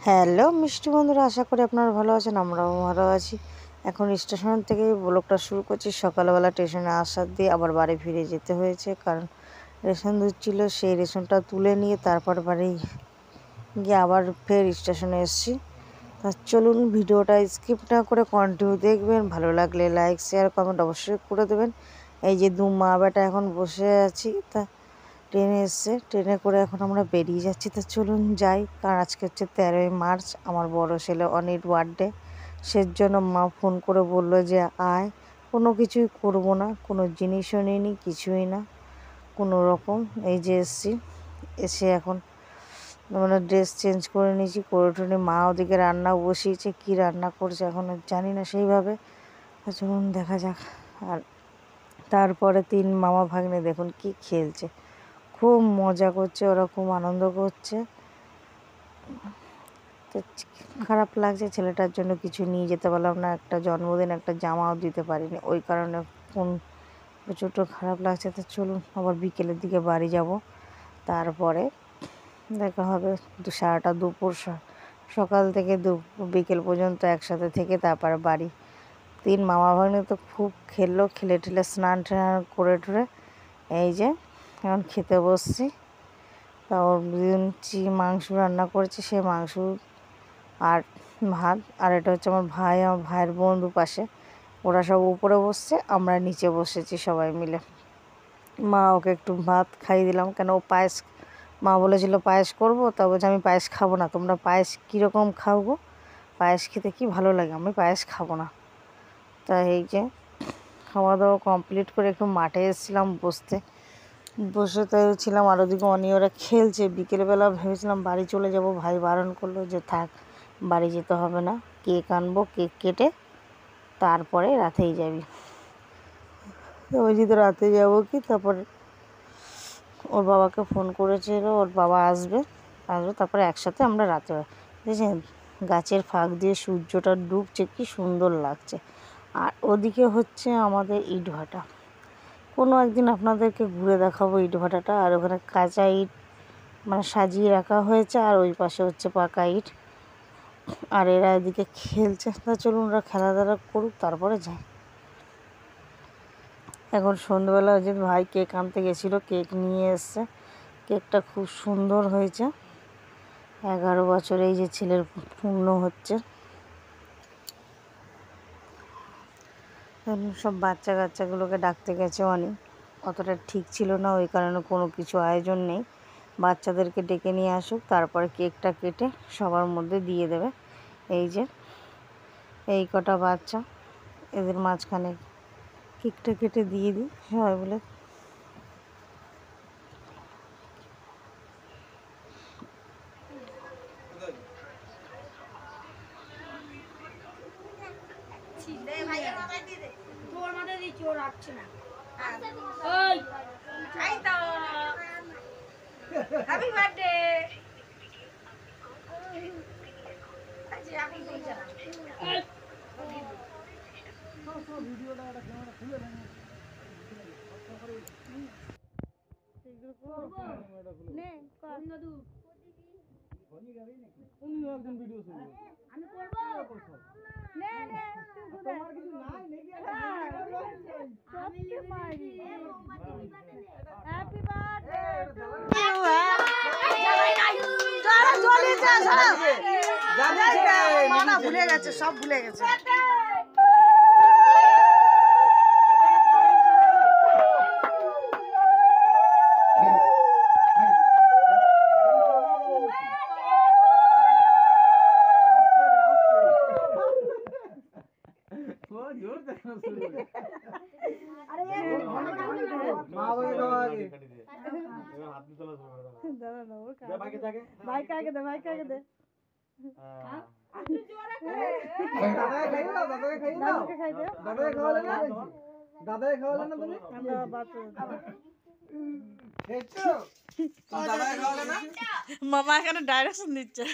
Hello মিষ্টি বন্ধুরা, আশা করি আপনারা ভালো আছেন। আমরাও ভালো আছি। এখন স্টেশন থেকে ব্লগটা শুরু করছি। সকালবেলা স্টেশনে আসার দিয়ে আবার বাড়ি ফিরে যেতে হয়েছে, কারণ রেশন দিচ্ছিল। সেই রেশনটা তুলে নিয়ে তারপর বাড়ি গিয়ে আবার ফের স্টেশনে এসেছি। তা চলুন, ভিডিওটা স্কিপ না করে কন্টিনিউ দেখবেন। ভালো লাগলে লাইক শেয়ার কমেন্ট অবশ্যই করে দেবেন। এই যে দু মা বেটা এখন বসে আছি, তা ট্রেনে এসছে, ট্রেনে করে এখন আমরা বেরিয়ে যাচ্ছি। তো চলুন যাই, কারণ আজকে হচ্ছে 13ই মার্চ, আমার বড় ছেলে অনির বার্থডে। সেজন্য মা ফোন করে বললো যে আয়। কোনো কিছুই করবো না, কোনো জিনিসও নিইনি, কিছুই না, কোনো রকম। এই যে এসছি, এসে এখন মানে ড্রেস চেঞ্জ করে নিয়েছি, করে টুনে মা ওদিকে রান্না বসিয়েছে। কি রান্না করছে এখন জানি না সেইভাবে। চলুন দেখা যাক। আর তারপরে তিন মামা ভাগ্নে দেখুন কি খেলছে, খুব মজা করছে, ওরা খুব আনন্দ করছে। তো খারাপ লাগছে, ছেলেটার জন্য কিছু নিয়ে যেতে পারলাম না, একটা জন্মদিন, একটা জামাও দিতে পারিনি, ওই কারণে কোন প্রচুরটা খারাপ লাগছে। তো চলুন আবার বিকেলের দিকে বাড়ি যাব, তারপরে দেখা হবে। সারাটা দুপুর সকাল থেকে বিকেল পর্যন্ত একসাথে থেকে তারপরে বাড়ি। তিন মামা ভাগ্নে তো খুব খেললো, খেলে ঠেলে স্নান টান করে টুরে এই যে এখন খেতে বসছি। তা ওর মাংস রান্না করেছি, সেই মাংস আর ভাত। আর এটা হচ্ছে আমার ভাই, আমার ভাইয়ের বন্ধু পাশে, ওরা সব উপরে বসছে, আমরা নিচে বসেছি সবাই মিলে। মা ওকে একটু ভাত খাইয়ে দিলাম, কেন ও পায়েস, মা বলেছিল পায়েস করবো, তা বলছে আমি পায়েস খাবো না। তোমরা পায়েস কীরকম খাবো, পায়েস খেতে কি ভালো লাগে, আমি পায়েস খাবো না। তা এই যে খাওয়া দাওয়া কমপ্লিট করে একটু মাঠে এসেছিলাম বসতে, বসে তো ছিলাম। আর ওদিকে অনিয়রা খেলছে। বিকেলবেলা ভেবেছিলাম বাড়ি চলে যাব, ভাই বারণ করলো যে থাক, বাড়ি যেতে হবে না, কেক আনবো, কেক কেটে তারপরে রাতেই যাবি। তো ওই যে রাতে যাবো কি, তারপর ওর বাবাকে ফোন করেছিল, ওর বাবা আসবে, তারপরে একসাথে আমরা রাতে দেখছেন গাছের ফাঁক দিয়ে সূর্যটা ডুবছে, কি সুন্দর লাগছে। আর ওদিকে হচ্ছে আমাদের ইটভাটা, কোনো একদিন আপনাদেরকে ঘুরে দেখাবো ইটভাটাটা। আর ওখানে কাঁচা ইট মানে সাজিয়ে রাখা হয়েছে, আর ওই পাশে হচ্ছে পাকা ইট। আর এরা এদিকে খেলছে। তা চলুন ওরা খেলাধুলা করুক, তারপরে যাই। এখন সন্ধ্যেবেলা ওই যে ভাই কেক আনতে গেছিলো, কেক নিয়ে এসছে। কেকটা খুব সুন্দর হয়েছে। 11 বছর এই যে ছেলের পূর্ণ হচ্ছে। সব বাচ্চাগুলোকে ডাকতে গেছে অনেক, অতটা ঠিক ছিল না, ওই কারণে কোনো কিছু আয়োজন নেই। বাচ্চাদেরকে ডেকে নিয়ে আসুক, তারপরে কেকটা কেটে সবার মধ্যে দিয়ে দেবে। এই যে এই কটা বাচ্চা, এদের মাঝখানে কেকটা কেটে দিয়ে দিই সবাই বলে। Happy birthday. ভুলে গেছে, সব ভুলে গেছে। মামা এখানে ডাইরেকশন দিচ্ছে।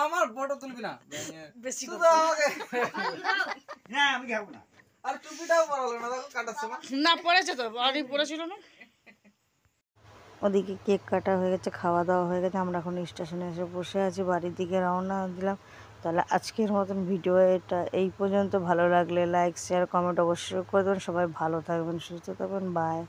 আমার ফটো তুলবি না বেশি শুধু আমাকে। না আমি খাবো না। আর টুপিটাও পরালো না, দেখো কাটার সময় না পড়েছে তো, বাড়ি পড়েছিল না। ওদিকে কেক কাটা হয়ে গেছে, খাওয়া দাওয়া হয়ে গেছে, আমরা এখন স্টেশনে এসে বসে আছি, বাড়ির দিকে রওনা দিলাম। তাহলে আজকের মতন ভিডিও এটা এই পর্যন্ত। ভালো লাগলে লাইক শেয়ার কমেন্ট অবশ্যই করে দেবেন। সবাই ভালো থাকবেন, সুস্থ থাকবেন, বাই।